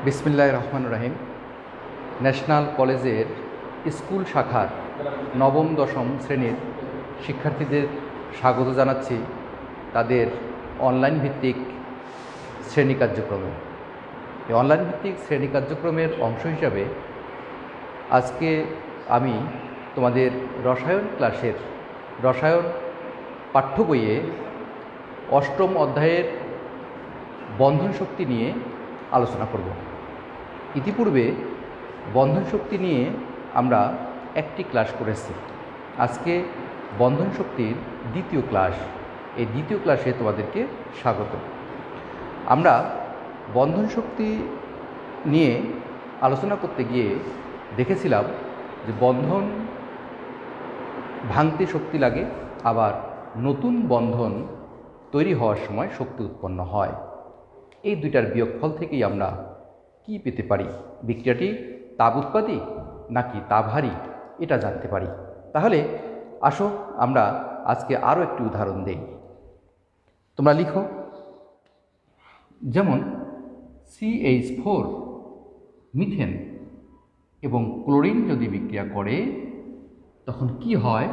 বিসমিল্লাহির রহমানির রহিম। ন্যাশনাল কলেজের স্কুল শাখার নবম দশম শ্রেণীর শিক্ষার্থীদের স্বাগত জানাচ্ছি তাদের অনলাইন ভিত্তিক শ্রেণী কার্যক্রমে। এই অনলাইন ভিত্তিক শ্রেণী কার্যক্রমের অংশ হিসাবে আজকে আমি তোমাদের রসায়ন ক্লাসের রসায়ন পাঠ্য বইয়ে অষ্টম অধ্যায়ের বন্ধন শক্তি নিয়ে আলোচনা করব। ইতিপূর্বে বন্ধন শক্তি নিয়ে আমরা একটি ক্লাস করেছি। আজকে বন্ধন শক্তির দ্বিতীয় ক্লাস। এই দ্বিতীয় ক্লাসে তোমাদেরকে স্বাগত। আমরা বন্ধন শক্তি নিয়ে আলোচনা করতে গিয়ে দেখেছিলাম যে বন্ধন ভাঙতে শক্তি লাগে, আবার নতুন বন্ধন তৈরি হওয়ার সময় শক্তি উৎপন্ন হয়। এই দুইটার বিয়োগফল থেকেই আমরা কি পেতে পারি, বিক্রিয়াটি তাপ উৎপাদী নাকি তাপহারী, এটা জানতে পারি। তাহলে আসো আমরা আজকে আরও একটি উদাহরণ দেই। তোমরা লিখো, যেমন CH4 মিথেন এবং ক্লোরিন যদি বিক্রিয়া করে তখন কি হয়,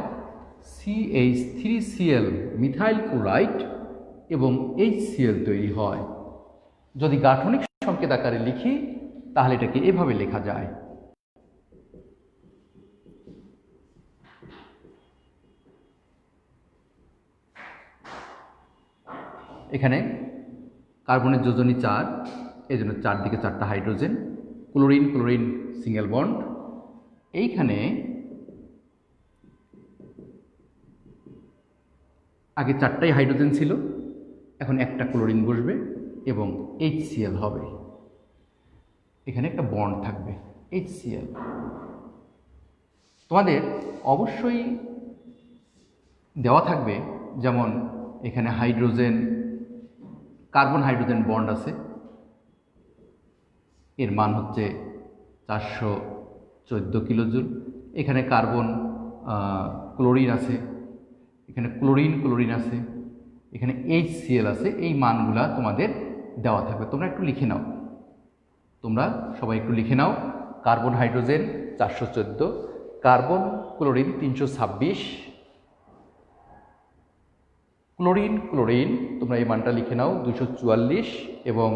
CH3Cl মিথাইল ক্লোরাইড এবং HCl তৈরি হয়। যদি গাঠনিক সংকেত আকারে লিখি তাহলে এটাকে এভাবে লেখা যায়। এখানে কার্বনের যোজনী 4, এই জন্য চারদিকে 4টা hydrogen, chlorine chlorine single bond. এইখানে আগে 4টাই হাইড্রোজেন ছিল, এখন একটা ক্লোরিন বসবে এবং HCl হবে। এখানে একটা বন্ড থাকবে HCl। তোমাদের অবশ্যই দেওয়া থাকবে, যেমন এখানে হাইড্রোজেন কার্বন হাইড্রোজেন বন্ড আছে, এর মান হচ্ছে 414 কিলোজুল। এখানে কার্বন ক্লোরিন আছে, এখানে ক্লোরিন ক্লোরিন আছে, এখানে HCl আছে। এই মানগুলা তোমাদের দেওয়া থাকবে, তোমরা একটু লিখে নাও। তোমরা সবাই একটু লিখে নাও। Carbon hydrogen 414, carbon chlorine 326, chlorine chlorine তোমরা এই মানটা লিখে নাও 244, এবং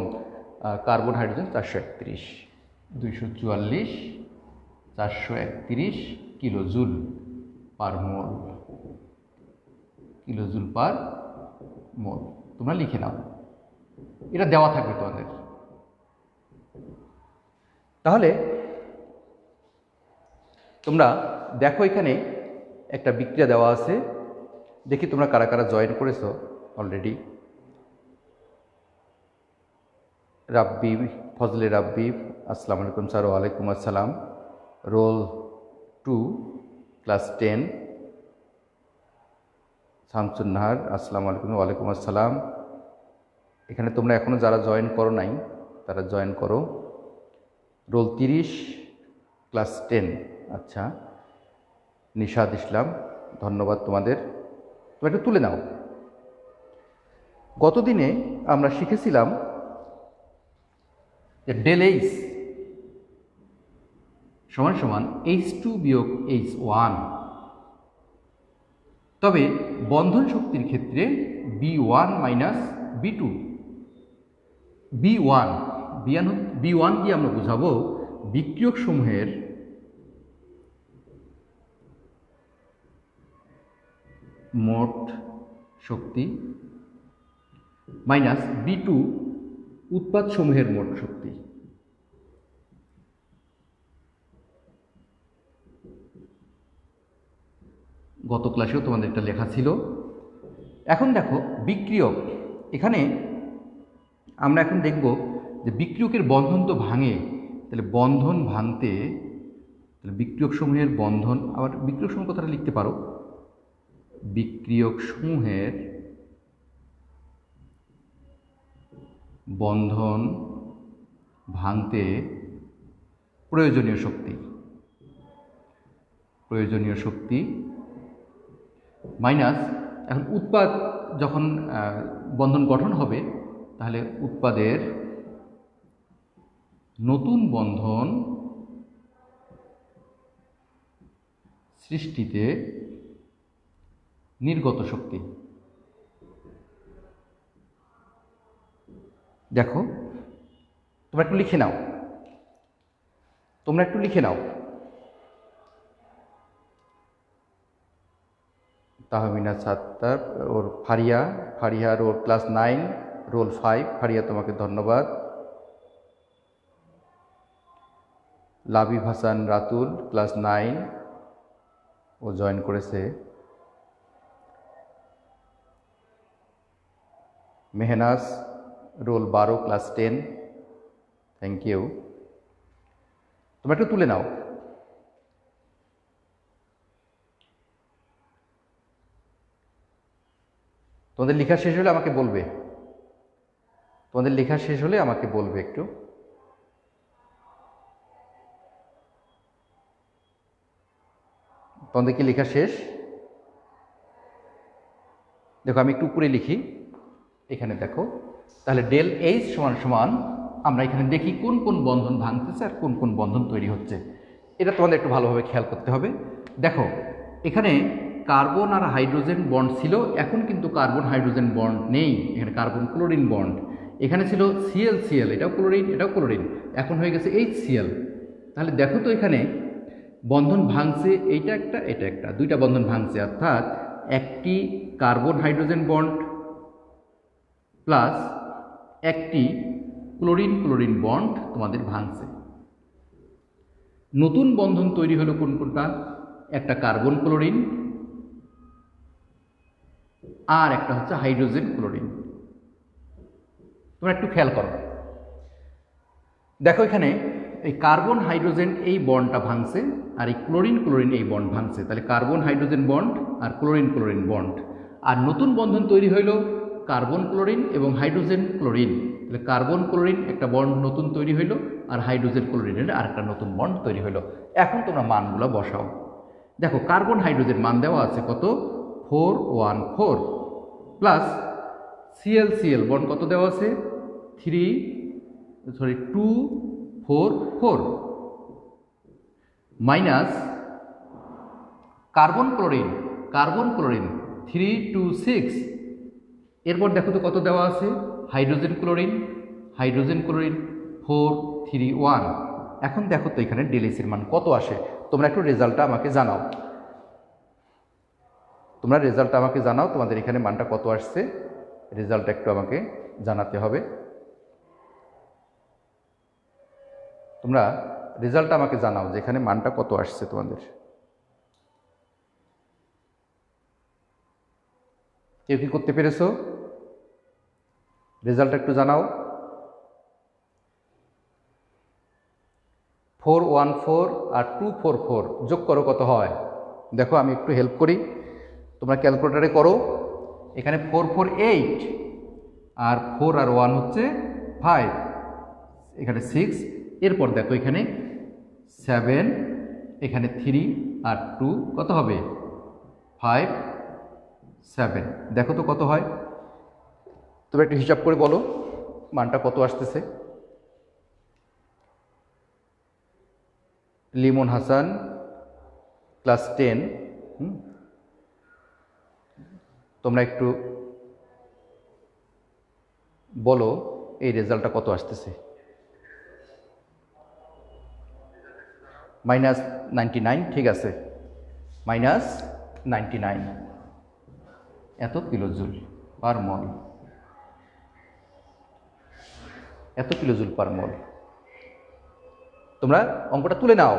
carbon hydrogen 431, 244 431 kilojoule per mole, kilojoule per mole তোমরা লিখে নাও। এটা দেওয়া থাকবে তোমাদের। তাহলে তোমরা দেখো, এখানে একটা বিক্রিয়া দেওয়া আছে, দেখি তোমরা কারা কারা জয়েন করেছো অলরেডি। রাব্বি, ফজলে রাব্বি, আসসালামু আলাইকুম স্যার। ওয়ালাইকুম আসসালাম। রোল 2 ক্লাস 10, শামসুন্নাহার, আসসালামু আলাইকুম। ওয়ালাইকুম আসসালাম। এখানে তোমরা এখনও যারা জয়েন করো নাই তারা জয়েন করো। রোল 30 ক্লাস 10, আচ্ছা। নিশাদ ইসলাম, ধন্যবাদ তোমাদের। তোমরা একটু তুলে নাও। গতদিনে আমরা শিখেছিলাম যে ডেল H সমান সমান H2 বিয়োগ H1। তবে বন্ধন শক্তির ক্ষেত্রে B1 মাইনাস B2। B1 দিয়ে আমরা বোঝাবো বিক্রিয়ক সমূহের মোট শক্তি মাইনাস B2 উৎপাদ সমূহের মোট শক্তি। গত ক্লাসেও তোমাদের একটা লেখা ছিল। এখন দেখো বিক্রিয়ক, এখানে আমরা এখন দেখব যে বিক্রিয়কের বন্ধন তো ভাঙে, তাহলে বন্ধন ভাঙতে তাহলে বিক্রিয়ক সমূহের বন্ধন, আবার বিক্রিয়ক সমূহ কথাটা লিখতে পারো, বিক্রিয়ক সমূহের বন্ধন ভাঙতে প্রয়োজনীয় শক্তি মাইনাস, এখন উৎপাদ যখন বন্ধন গঠন হবে তাহলে উৎপাদের নতুন বন্ধন সৃষ্টিতে নির্গত শক্তি। দেখো তোমরা একটু লিখে নাও, তাহমিনা সাত্তার ওর Faria roll class 9 roll 5। Faria তোমাকে ধন্যবাদ। লাবিব হাসান রাতুল ক্লাস 9 ও জয়েন করেছে। Mehnaz roll 12 class 10, thank you. তোমরা একটু তুলে নাও। তোমাদের লেখা শেষ হলে আমাকে বলবে, একটু। তোমাদের কি লেখা শেষ? দেখো আমি একটু উপরে লিখি, এখানে দেখো। তাহলে ডেল এইচ সমান সমান আমরা এখানে দেখি কোন কোন বন্ধন ভাঙতেছে আর কোন কোন বন্ধন তৈরি হচ্ছে। এটা তোমাদের একটু ভালোভাবে খেয়াল করতে হবে। দেখো এখানে কার্বন আর হাইড্রোজেন বন্ড ছিল, এখন কিন্তু কার্বন হাইড্রোজেন বন্ড নেই, এখানে কার্বন ক্লোরিন বন্ড। এখানে ছিল সিএল, এটাও ক্লোরিন, এখন হয়ে গেছে HCl। তাহলে দেখো তো এখানে বন্ধন ভাঙছে, এটা একটা, দুইটা বন্ধন ভাঙছে, অর্থাৎ একটি কার্বন হাইড্রোজেন বন্ড প্লাস একটি ক্লোরিন বন্ড তোমাদের ভাঙছে। নতুন বন্ধন তৈরি হলো কোনটা? একটা কার্বন ক্লোরিন আর একটা হচ্ছে হাইড্রোজেন ক্লোরিন। তোমরা একটু খেয়াল করো, দেখো এখানে এই কার্বন হাইড্রোজেন এই বন্ডটা ভাঙছে আর এই ক্লোরিন এই বন্ড ভাঙছে। তাহলে কার্বন হাইড্রোজেন বন্ড আর ক্লোরিন বন্ড, আর নতুন বন্ধন তৈরি হইল কার্বন ক্লোরিন এবং হাইড্রোজেন ক্লোরিন। তাহলে কার্বন ক্লোরিন একটা বন্ড নতুন তৈরি হইল আর হাইড্রোজেন ক্লোরিনের আর একটা নতুন বন্ড তৈরি হইল। এখন তোমরা মানগুলো বসাও। দেখো কার্বন হাইড্রোজেন মান দেওয়া আছে কত? 414 প্লাস সিএল বন্ড কত দেওয়া আছে? 244 মাইনাস কার্বন ক্লোরিন 326। এরপর দেখো তো কত দেওয়া আছে? Hydrogen chlorine 431। এখন দেখো তো এখানে ডেলিসির মান কত আসে। তোমরা একটু রেজাল্টটা আমাকে জানাও, তোমাদের এখানে মানটা কত আসছে, রেজাল্টটা একটু আমাকে জানাতে হবে। তোমরা রেজাল্টটা আমাকে জানাও যে এখানে মানটা কত আসছে তোমাদের। কেউ কি করতে পেরেছো? রেজাল্টটা একটু জানাও। 414 আর 244 যোগ করো কত হয়? দেখো আমি একটু হেল্প করি, তোমরা ক্যালকুলেটারে করো। এখানে 448 আর 4 আর 1 হচ্ছে 5, এখানে 6। এরপর দেখো এখানে 7, এখানে 3 আর 2 কত হবে? 5, 7। দেখো তো কত হয়, তোমরা একটু হিসাব করে বলো মানটা কত আসতেছে। লিমন হাসান ক্লাস 10, তোমরা একটু বলো এই রেজাল্টটা কত আসতেছে। -99, ঠিক আছে, -99 এত কিলোজুল পার মল, তোমরা অঙ্কটা তুলে নাও,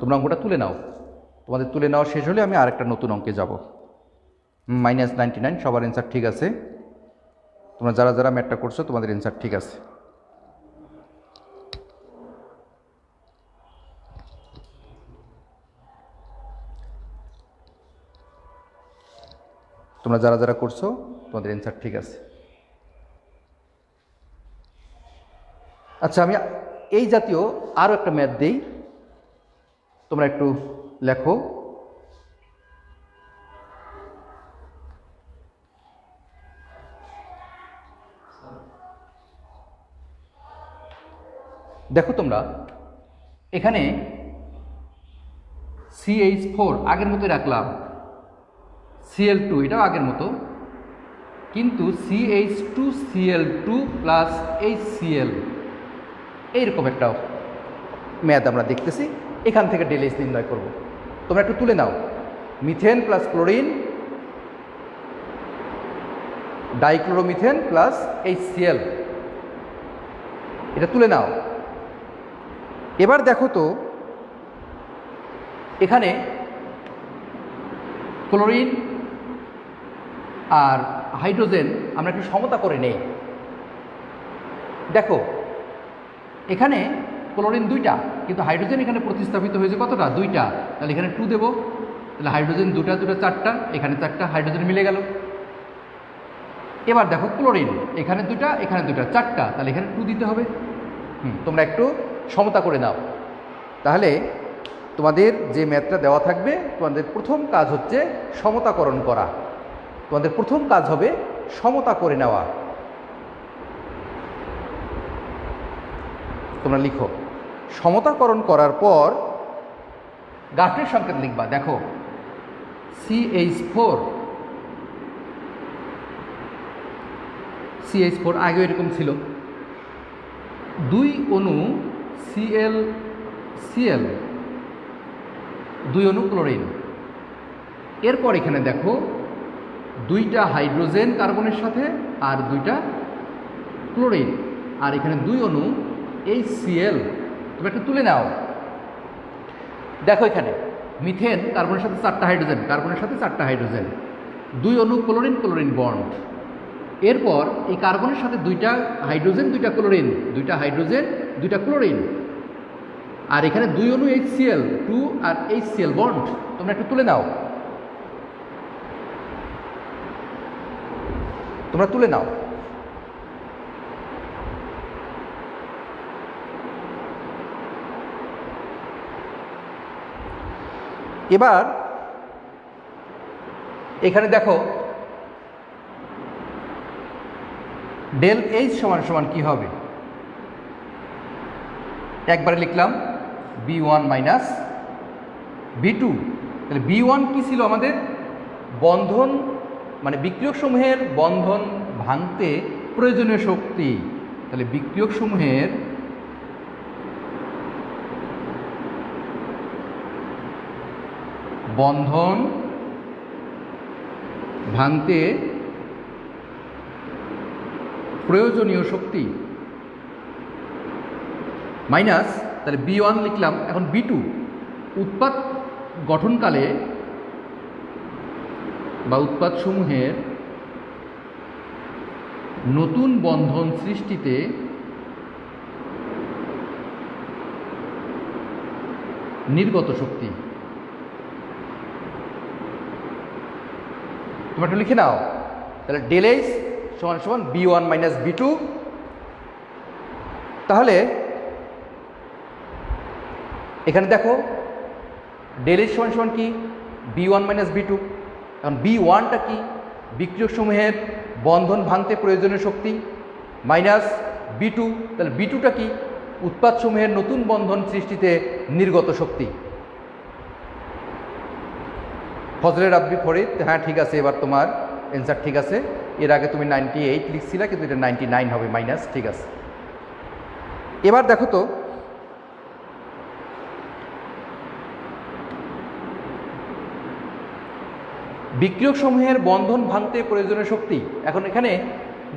তোমাদের তুলে নাও শেষ হলে আমি আরেকটা নতুন অঙ্কে যাব। -99 সবার অ্যান্সার ঠিক আছে। তোমরা যারা যারা ম্যাথটা করছো তোমাদের অ্যান্সার ঠিক আছে। তোমরা যারা যারা করছো তোমাদের অ্যান্সার ঠিক আছে। আচ্ছা আমি এই জাতীয় আরও একটা ম্যাথ দেই, তোমরা একটু লেখো। দেখো তোমরা এখানে CH4 আগের মতোই রাখলাম, Cl2 এটাও আগের মতো, কিন্তু CH2Cl2 প্লাস HCl এইরকম একটা ম্যাথ আমরা দেখতেছি। এখান থেকে ΔH নির্ণয় করব। তোমরা একটু তুলে নাও, methane plus chlorine, dichloromethane plus HCl, এটা তুলে নাও। এবার দেখো তো এখানে ক্লোরিন আর হাইড্রোজেন আমরা একটু সমতা করে নেই। দেখো এখানে ক্লোরিন 2টা, কিন্তু হাইড্রোজেন এখানে প্রতিস্থাপিত হয়েছে কতটা? 2টা। তাহলে এখানে 2 দেবো, তাহলে হাইড্রোজেন 2টা 4টা, এখানে 4টা, হাইড্রোজেন মিলে গেল। এবার দেখো ক্লোরিন এখানে 2টা, এখানে 2টা, 4টা, তাহলে এখানে 2 দিতে হবে। তোমরা একটু সমতা করে নাও। তাহলে তোমাদের যে ম্যাথটা দেওয়া থাকবে, তোমাদের প্রথম কাজ হচ্ছে সমতাকরণ করা। তোমাদের প্রথম কাজ হবে সমতা করে নেওয়া। তোমরা লিখো, সমতাকরণ করার পর গাঠনিক সংকেত লিখবা। দেখো CH4 আগেও এরকম ছিল, 2 অণু Cl, 2 অণু ক্লোরিন। এরপর এখানে দেখো 2টা হাইড্রোজেন কার্বনের সাথে আর 2টা ক্লোরিন, আর এখানে 2 অণু HCl। তুমি একটু তুলে নাও। দেখো এখানে মিথেন কার্বনের সাথে 4টা হাইড্রোজেন, কার্বনের সাথে 4টা হাইড্রোজেন, 2 অণু ক্লোরিন, ক্লোরিন বন্ড। এরপর এই কার্বনের সাথে 2টা হাইড্রোজেন, 2টা ক্লোরিন, 2টা হাইড্রোজেন, 2টা ক্লোরিন, আর এখানে 2 অণু HCl, 2 আর HCl বন্ড। তোমরা একটু তুলে নাও, তোমরা তুলে নাও। এবার এখানে দেখো ΔH সমান সমান কি হবে? একবারে লিখলাম B1 মাইনাস B2। তাহলে B1 কি ছিল আমাদের? বন্ধন, মানে বিক্রিয়ক সমূহের বন্ধন ভাঙতে প্রয়োজনীয় শক্তি। তাহলে বিক্রিয়ক সমূহের বন্ধন ভাঙতে প্রয়োজনীয় শক্তি মাইনাস, তাহলে B1 লিখলাম। এখন B2 উৎপাদ গঠনকালে বা উৎপাদ সমূহের নতুন বন্ধন সৃষ্টিতে নির্গত শক্তি। তোমরা একটু লিখে নাও। তাহলে ΔH সমান সমান B1 মাইনাস B2। তাহলে এখানে দেখো ΔH সমান সমান কি? B1 minus B2। কারণ B1টা কি? বিক্রিয়ক সমূহের বন্ধন ভাঙতে প্রয়োজনীয় শক্তি, মাইনাস B2। তাহলে B2টা কি? উৎপাদ সমূহের নতুন বন্ধন সৃষ্টিতে নির্গত শক্তি। ফজলে রাব্বি ফরিদ, হ্যাঁ ঠিক আছে, এবার তোমার অ্যান্সার ঠিক আছে। এর আগে তুমি 98 লিখছিলে, কিন্তু এটা 99 হবে, মাইনাস, ঠিক আছে। এবার দেখো তো বিক্রিয়ক সমূহের বন্ধন ভাঙতে প্রয়োজনীয় শক্তি। এখন এখানে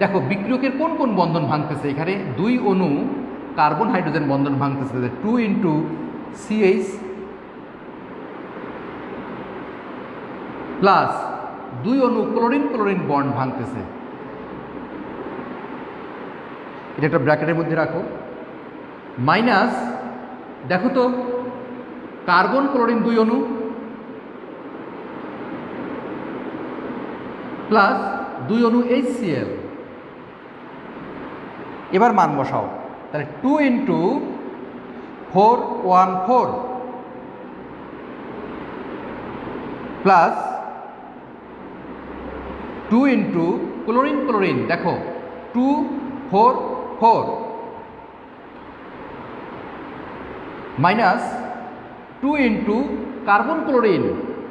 দেখো বিক্রিয়কের কোন কোন বন্ধন ভাঙতেছে। এখানে 2 অণু কার্বন হাইড্রোজেন বন্ধন ভাঙতেছে, 2 ইন্টু CH প্লাস 2 অণু ক্লোরিন, ক্লোরিন বন্ড ভাঙতেছে। এটা একটা ব্র্যাকেটের মধ্যে রাখো। মাইনাস দেখো তো কার্বন ক্লোরিন 2 অণু প্লাস 2 অণু HCl। এবার মান বসাও। তাহলে 2 into 414 plus 2 into chlorine, chlorine দেখো 2 4 4 মাইনাস 2 ইন্টু কার্বন ক্লোরিন,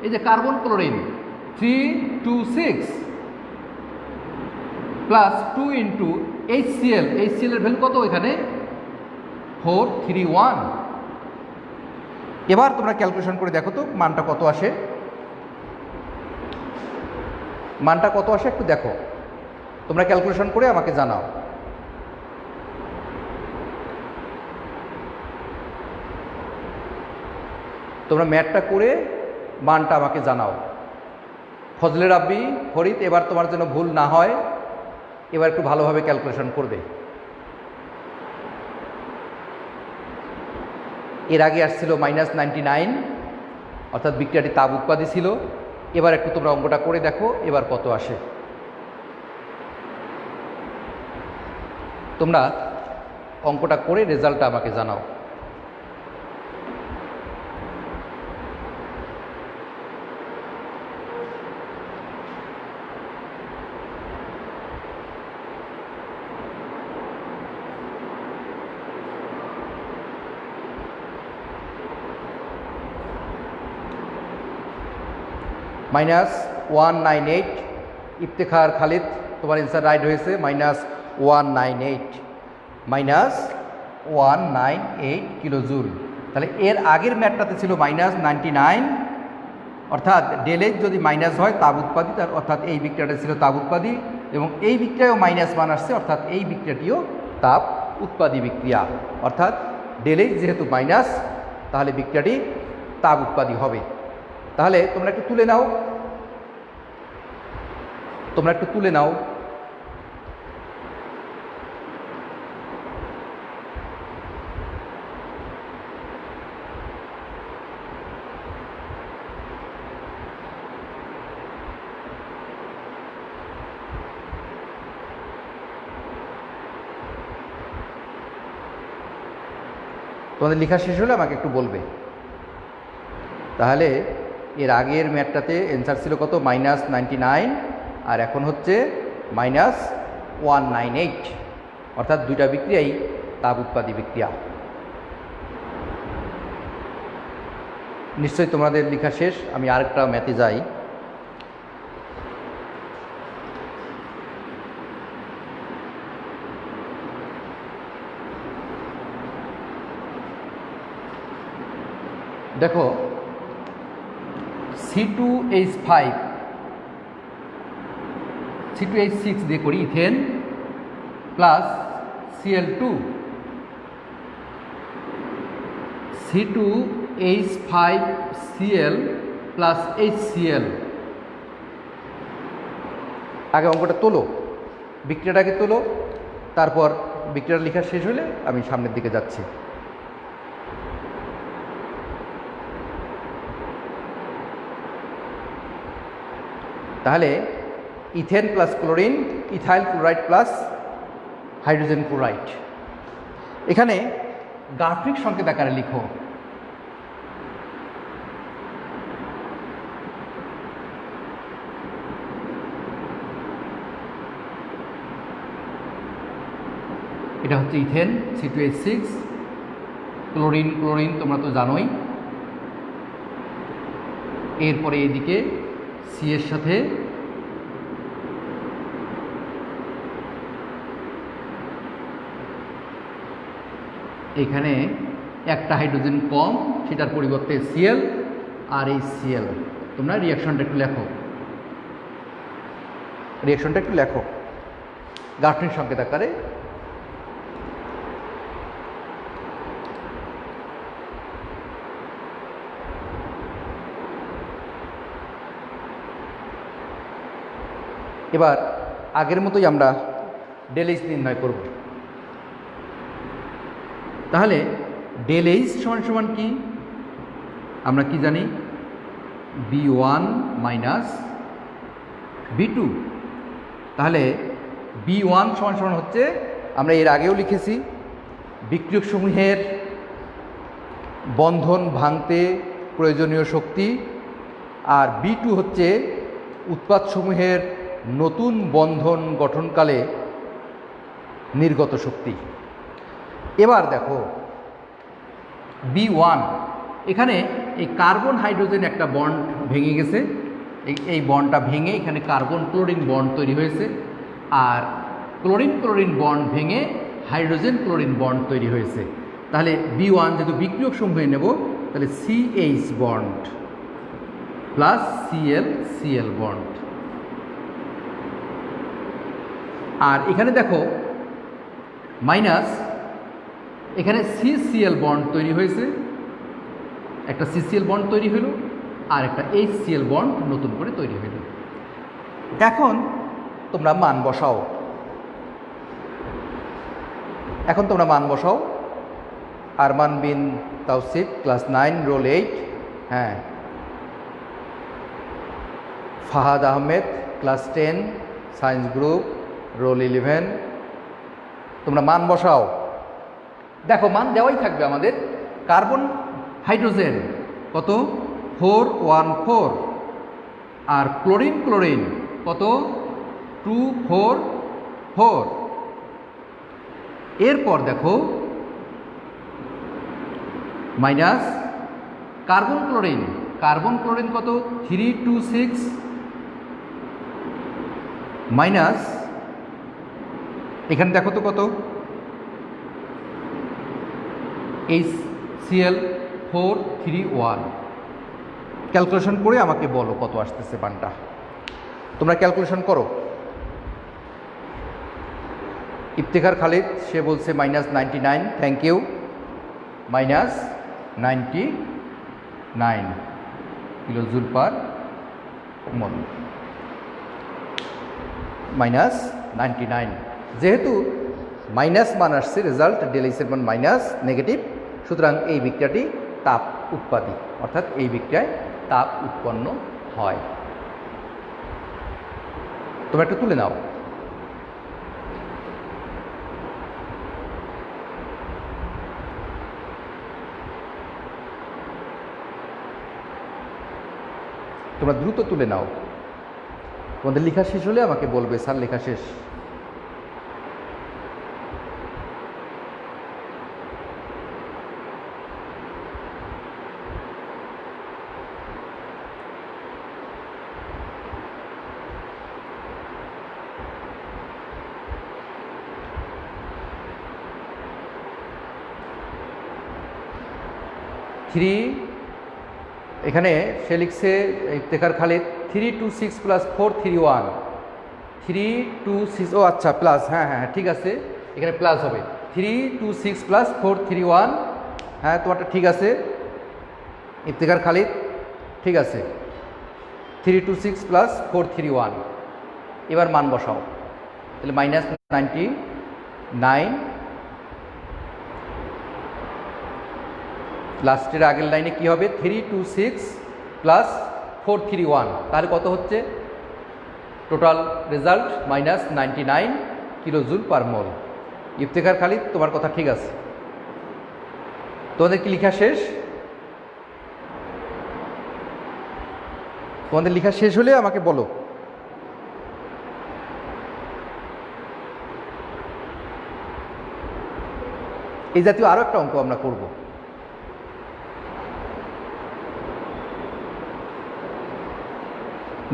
এই যে carbon chlorine 326 plus 2 into HCl, HCl এর ভ্যালু কত এখানে 431। এবার তোমরা ক্যালকুলেশন করে দেখো তো মানটা কত আসে, মানটা কত আসে একটু দেখো, তোমরা ক্যালকুলেশন করে আমাকে জানাও। তোমরা ম্যাথটা করে মানটা আমাকে জানাও। ফজলে রাব্বি, ফরিদ, এবার তোমার জন্য ভুল না হয় এবার একটু ভালোভাবে ক্যালকুলেশন করবে। এর আগে আসছিল -99, অর্থাৎ বিক্রিয়াটি তাপ উৎপাদী ছিল। এবার একটু তোমরা অঙ্কটা করে দেখো এবার কত আসে। তোমরা অঙ্কটা করে রেজাল্টটা আমাকে জানাও। -198, ইফতেখার খালিদ, তোমার অ্যান্সার রাইট হয়েছে, -198, -198 কিলোজুল। তাহলে এর আগের ম্যাথটাতে ছিল -99, অর্থাৎ ডেলেজ যদি মাইনাস হয় তাপ উৎপাদী, অর্থাৎ এই বিক্রিয়াটা ছিল তাপ উৎপাদী, এবং এই বিক্রিয়াও -1 আসছে, অর্থাৎ এই বিক্রিয়াটিও তাপ উৎপাদী বিক্রিয়া। অর্থাৎ ডেলেজ যেহেতু মাইনাস, তাহলে বিক্রিয়াটি তাপ উৎপাদী হবে। তাহলে তোমরা একটু তুলে নাও, তোমরা একটু তুলে নাও। তোমাদের লেখা শেষ হলে আমাকে একটু বলবে। তাহলে এর আগের ম্যাথটাতে অ্যান্সার ছিল কত, -99, আর এখন হচ্ছে -198, অর্থাৎ দুইটা বিক্রিয়াই তাপ উৎপাদী বিক্রিয়া। নিশ্চয়ই তোমাদের লেখা শেষ। আমি আরেকটা ম্যাথে যাই। দেখো C2H5 C2H6 দিয়ে করি, ethane plus Cl2, C2H5Cl plus HCl। আগে অঙ্কটা তোলো, বিক্রিয়াটাকে তোলো, তারপর বিক্রিয়াটা লেখা শেষ হলে আমি সামনের দিকে যাচ্ছি। তাহলে ethane plus chlorine, ethyl chloride plus hydrogen chloride. এখানে গাঠনিক সংকেত আকারে লিখো। এটা হচ্ছে ইথেন C2H6, ক্লোরিন ক্লোরিন তোমরা তো জানোই। এরপরে এদিকে সি এর সাথে এখানে একটা হাইড্রোজেন কম, সেটার পরিবর্তে Cl আর এই Cl। তোমরা রিয়াকশনটা একটু লেখো, রিয়াকশনটা একটু লেখো গাঠনিক সংকেত আকারে। এবার আগের মতোই আমরা ডেলএইচ নির্ণয় করব। তাহলে ডেলএইচ সমান কি আমরা কি জানি, B1 মাইনাস B2। তাহলে B1 সমান হচ্ছে, আমরা এর আগেও লিখেছি, বিক্রিয়ক সমূহের বন্ধন ভাঙতে প্রয়োজনীয় শক্তি, আর B2 হচ্ছে উৎপাদ সমূহের নতুন বন্ধন গঠনকালে নির্গত শক্তি। এবার দেখো B1 এখানে এই কার্বন হাইড্রোজেন একটা বন্ড ভেঙে গেছে, এই বন্ডটা ভেঙে এখানে কার্বন ক্লোরিন বন্ড তৈরি হয়েছে, আর ক্লোরিন ক্লোরিন বন্ড ভেঙে হাইড্রোজেন ক্লোরিন বন্ড তৈরি হয়েছে। তাহলে B1 যেহেতু বিক্রিয়ক সমূহে নেব, তাহলে CH bond plus Cl bond. আর এখানে দেখো মাইনাস, এখানে CCl বন্ড তৈরি হয়েছে, একটা CCl বন্ড তৈরি হলো, আর একটা HCl বন্ড নতুন করে তৈরি হলো। এখন তোমরা মান বসাও, আরমান বিন তাওসিফ ক্লাস 9 রোল 8, হ্যাঁ, Fahad Ahmed class 10 science group roll 11। তোমরা মান বসাও। দেখো মান দেওয়াই থাকবে আমাদের। কার্বন হাইড্রোজেন কত 414, আর ক্লোরিন ক্লোরিন কত 244। এরপর দেখো মাইনাস কার্বন ক্লোরিন কত 326, মাইনাস এখানে দেখো তো কত HCl 431। ক্যালকুলেশন করে আমাকে বলো কত আসতেছে মানটা। তোমরা ক্যালকুলেশন করো। ইফতেখার খালিদ সে বলছে -99, থ্যাংক ইউ। -99 কিলোজুল পার মোল, -99। যেহেতু মাইনাস মান আসছে, রেজাল্ট ডেলিসের মান মাইনাস নেগেটিভ, সুতরাং এই বিক্রিয়াটি তাপ উৎপাদী, অর্থাৎ এই বিক্রিয়ায় তাপ উৎপন্ন হয়। তোমরা একটু তুলে নাও। তোমরা দ্রুত তুলে নাও। তোমাদের লেখা শেষ হলে আমাকে বলবে স্যার লেখা শেষ। এখানে সে লিখছে ইফতেখার খালিদ 326 প্লাস 431, 326, ও আচ্ছা প্লাস, হ্যাঁ হ্যাঁ ঠিক আছে, এখানে প্লাস হবে 326 প্লাস 431, হ্যাঁ তোমারটা ঠিক আছে ইফতেখার খালিদ, ঠিক আছে 326 প্লাস 431। এবার মান বসাও, তাহলে -99, লাস্টের আগের লাইনে কি হবে 326 প্লাস 431, তাহলে কত হচ্ছে টোটাল রেজাল্ট -99 কিলোজুল পার মোল। ইফতেখার খালিদ তোমার কথা ঠিক আছে। তোমাদের কি লেখা শেষ? তোমাদের লেখা শেষ হলে আমাকে বলো। এই জাতীয় আরো একটা অঙ্ক আমরা করব।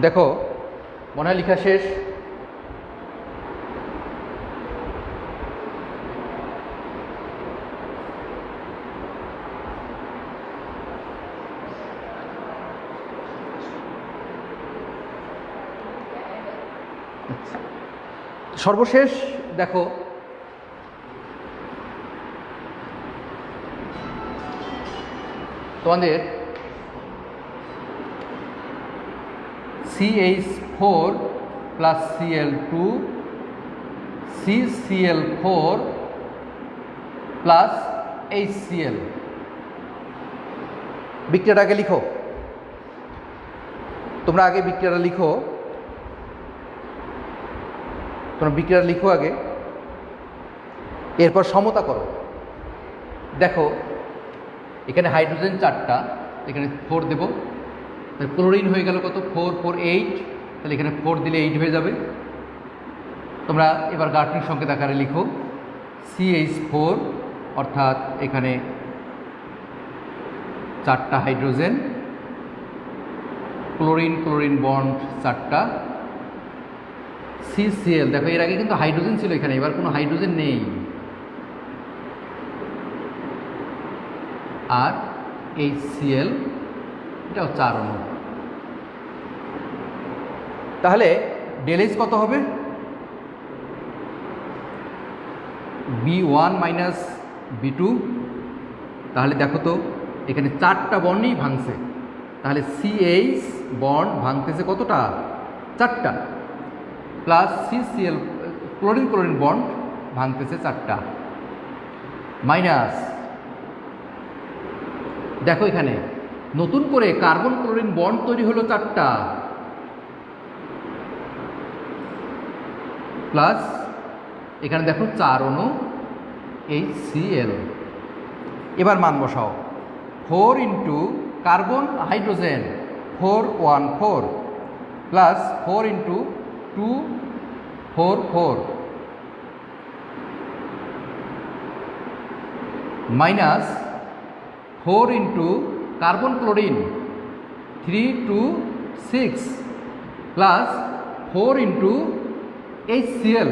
দেখো মনে হয় লেখা শেষ। সর্বশেষ দেখো তোমাদের CH4 plus Cl2 CCl4 plus HCl, বিক্রিয়াটা আগে লিখো। তোমরা আগে বিক্রিয়াটা লিখো, আগে, এরপর সমতা করো। দেখো এখানে হাইড্রোজেন 4টা, এখানে 4 দেব, ক্লোরিন হয়ে গেল কত 4 4 8, তাহলে এখানে 4 দিলে 8 হয়ে যাবে। তোমরা এবার গাঠনিক সংকেত আকারে লিখো CH4, অর্থাৎ এখানে 4টা হাইড্রোজেন, ক্লোরিন ক্লোরিন বন্ড 4টা, CCl, দেখো এর আগে কিন্তু হাইড্রোজেন ছিল এখানে, এবার কোনো হাইড্রোজেন নেই, আর HCl, এটাও 4 অণু। তাহলে ডেল H কত হবে? B1 minus B2। তাহলে দেখো তো এখানে 4টা বন্ডই ভাঙছে, তাহলে CH বন্ড ভাঙতেছে কতটা? 4টা, plus CCl chlorine chlorine bond ভাঙতেছে 4টা, মাইনাস দেখো এখানে নতুন করে কার্বন ক্লোরিন বন্ড তৈরি হলো 4টা, প্লাস এখানে দেখো 4 অণু HCl। এবার মান বসাও, 4 into carbon hydrogen 4 1 4 plus 4 into 2 4 4 minus 4 into carbon chlorine 3 2 6 plus 4 into HCl,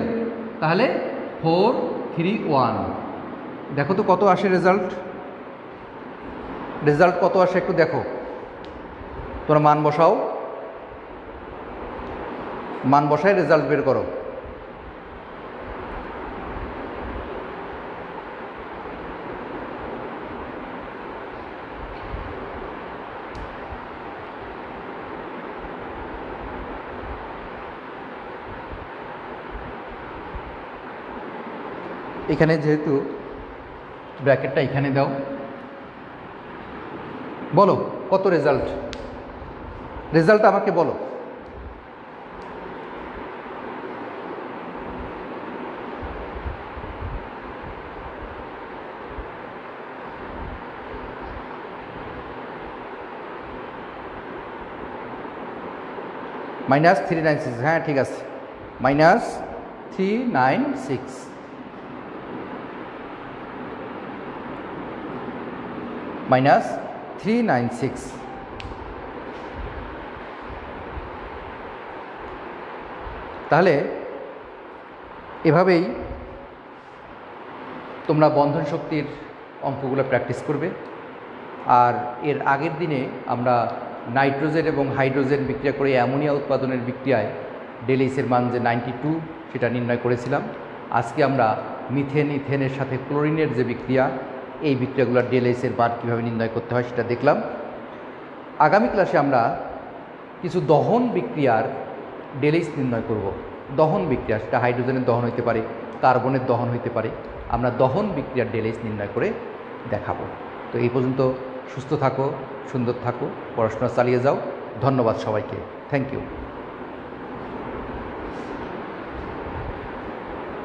তাহলে 4 3 1। দেখো তো কত আসে রেজাল্ট, রেজাল্ট কত আসে একটু দেখো, তোমরা মান বসাও, মান বসায় রেজাল্ট বের করো। এখানে যেহেতু ব্র্যাকেটটা এখানে দাও, বলো কত রেজাল্ট, রেজাল্ট আমাকে বলো। -396, হ্যাঁ ঠিক আছে, -396। -396। তাহলে এভাবেই তোমরা বন্ধন শক্তির অঙ্কগুলো প্র্যাকটিস করবে। আর এর আগের দিনে আমরা নাইট্রোজেন এবং হাইড্রোজেন বিক্রিয়া করে অ্যামোনিয়া উৎপাদনের বিক্রিয়ায় ডেল এইচের মান যে 92 সেটা নির্ণয় করেছিলাম। আজকে আমরা মিথেন ইথেনের সাথে ক্লোরিনের যে বিক্রিয়া, এই বিক্রিয়াগুলোর ডেল এইচের মান কীভাবে নির্ণয় করতে হয় সেটা দেখলাম। আগামী ক্লাসে আমরা কিছু দহন বিক্রিয়ার ডেল এইচ নির্ণয় করব। দহন বিক্রিয়া, সেটা হাইড্রোজেনের দহন হইতে পারে, কার্বনের দহন হইতে পারে, আমরা দহন বিক্রিয়ার ডেল এইচ নির্ণয় করে দেখাবো। তো এই পর্যন্ত সুস্থ থাকো, সুন্দর থাকো, পড়াশোনা চালিয়ে যাও। ধন্যবাদ সবাইকে, থ্যাংক ইউ।